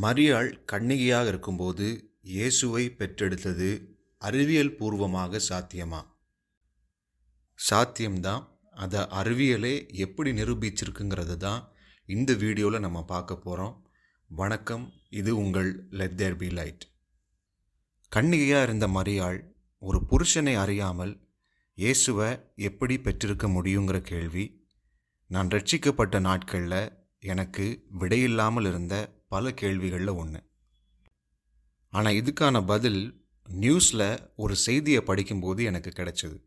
மரியாள் கன்னிகையாக இருக்கும்போது இயேசுவை பெற்றெடுத்தது அறிவியல் பூர்வமாக சாத்தியமா? சாத்தியம்தான். அதை அறிவியலே எப்படி நிரூபிச்சிருக்குங்கிறது தான் இந்த வீடியோவில் நம்ம பார்க்க போகிறோம். வணக்கம், இது உங்கள் லெட் தேர் பி லைட். கன்னிகையாக இருந்த மரியாள் ஒரு புருஷனை அறியாமல் இயேசுவை எப்படி பெற்றிருக்க முடியுங்கிற கேள்வி நான் ரட்சிக்கப்பட்ட நாட்களில் எனக்கு விடையில்லாமல் இருந்த பல கேள்விகளில் ஒன்று. ஆனால் இதுக்கான பதில் நியூஸில் ஒரு செய்தியை படிக்கும்போது எனக்கு கிடைச்சது.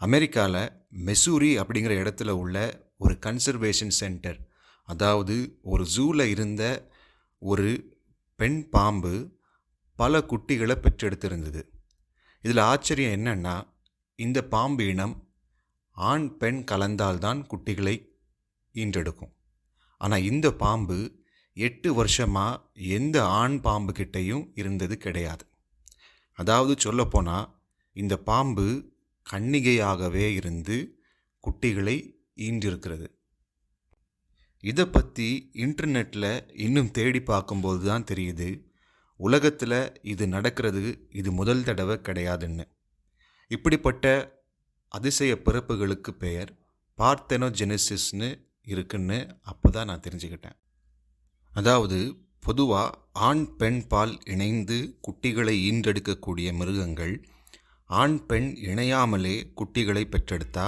அமெரிக்காவில் மெசூரி அப்படிங்கிற இடத்துல உள்ள ஒரு கன்சர்வேஷன் சென்டர், அதாவது ஒரு ஜூவில் இருந்த ஒரு பெண் பாம்பு பல குட்டிகளை பெற்றெடுத்திருந்தது. இதில் ஆச்சரியம் என்னென்னா, இந்த பாம்பு இனம் ஆண் பெண் கலந்தால்தான் குட்டிகளை ஈன்றெடுக்கும். ஆனால் இந்த பாம்பு 8 வருஷமாக எந்த ஆண் பாம்பு கிட்டையும் இருந்தது கிடையாது. அதாவது சொல்லப்போனால் இந்த பாம்பு கன்னிகையாகவே இருந்து குட்டிகளை ஈன்றிருக்கிறது. இதை பற்றி இன்டர்நெட்டில் இன்னும் தேடி பார்க்கும்போது தான் தெரியுது, உலகத்தில் இது நடக்கிறது இது முதல் தடவை கிடையாதுன்னு. இப்படிப்பட்ட அதிசய பிறப்புகளுக்கு பெயர் பார்த்தெனோஜெனிசிஸ்னு இருக்குன்னு அப்போ தான் நான் தெரிஞ்சுக்கிட்டேன். அதாவது பொதுவாக ஆண் பெண் பால் இணைந்து குட்டிகளை ஈன்றெடுக்கக்கூடிய மிருகங்கள் ஆண் பெண் இணையாமலே குட்டிகளை பெற்றெடுத்தா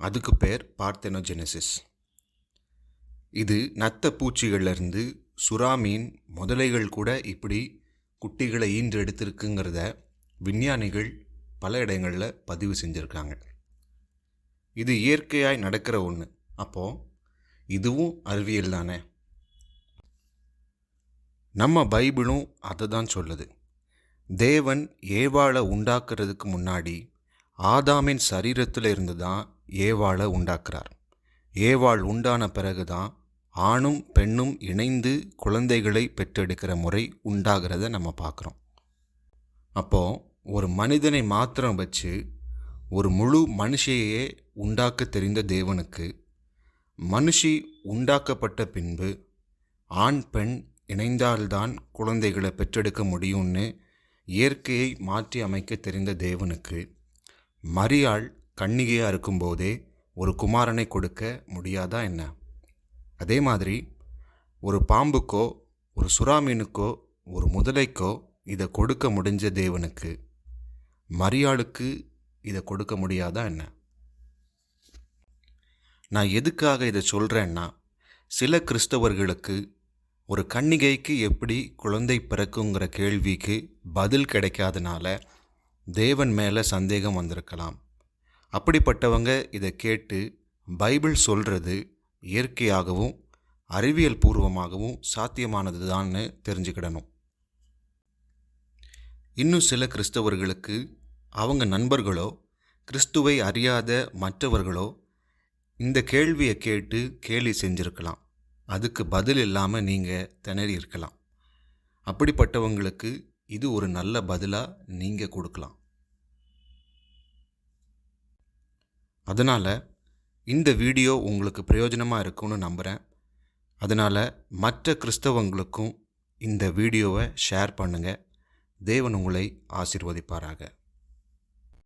அதுக்கு பேர் பார்த்தெனோஜெனிசிஸ். இது நத்த பூச்சிகள்லேருந்து சுறாமீன் முதலைகள் கூட இப்படி குட்டிகளை ஈன்றெடுத்திருக்குங்கிறத விஞ்ஞானிகள் பல இடங்களில் பதிவு செஞ்சுருக்காங்க. இது இயற்கையாய் நடக்கிற ஒன்று. அப்போது இதுவும் அறிவியல் தானே. நம்ம பைபிளும் அதை தான் சொல்லுது. தேவன் ஏவாளை உண்டாக்குறதுக்கு முன்னாடி ஆதாமின் சரீரத்தில் இருந்து தான் ஏவாளை உண்டாக்குறார். ஏவாள் உண்டான பிறகு தான் ஆணும் பெண்ணும் இணைந்து குழந்தைகளை பெற்றெடுக்கிற முறை உண்டாகிறத நம்ம பார்க்குறோம். அப்போது ஒரு மனிதனை மாத்திரம் வச்சு ஒரு முழு மனுஷையே உண்டாக்க தெரிந்த தேவனுக்கு மனுஷி உண்டாக்கப்பட்ட பின்பு ஆண் பெண் இணைந்தால்தான் குழந்தைகளை பெற்றெடுக்க முடியும்னு இயற்கையை மாற்றி அமைக்க தெரிந்த தேவனுக்கு மரியாள் கன்னிகையாக இருக்கும்போதே ஒரு குமாரனை கொடுக்க முடியாதா என்ன? அதே மாதிரி ஒரு பாம்புக்கோ ஒரு சுறாமீனுக்கோ ஒரு முதலைக்கோ இதை கொடுக்க முடிஞ்ச தேவனுக்கு மரியாளுக்கு இதை கொடுக்க முடியாதா என்ன? நான் எதுக்காக இதை சொல்கிறேன்னா, சில கிறிஸ்தவர்களுக்கு ஒரு கன்னிகைக்கு எப்படி குழந்தை பிறக்குங்கிற கேள்விக்கு பதில் கிடைக்காதனால தேவன் மேலே சந்தேகம் வந்திருக்கலாம். அப்படிப்பட்டவங்க இதை கேட்டு பைபிள் சொல்கிறது இயற்கையாகவும் அறிவியல் பூர்வமாகவும் சாத்தியமானது தான்னு தெரிஞ்சுக்கிடணும். இன்னும் சில கிறிஸ்தவர்களுக்கு அவங்க நண்பர்களோ கிறிஸ்துவை அறியாத மற்றவர்களோ இந்த கேள்வியை கேட்டு கேலி செஞ்சுருக்கலாம். அதுக்கு பதில் இல்லாமல் நீங்கள் திணறி இருக்கலாம். அப்படிப்பட்டவங்களுக்கு இது ஒரு நல்ல பதிலாக நீங்கள் கொடுக்கலாம். அதனால் இந்த வீடியோ உங்களுக்கு பிரயோஜனமாக இருக்கும்னு நம்புகிறேன். அதனால் மற்ற கிறிஸ்தவங்களுக்கும் இந்த வீடியோவை ஷேர் பண்ணுங்கள். தேவன் உங்களை ஆசீர்வதிப்பாராக.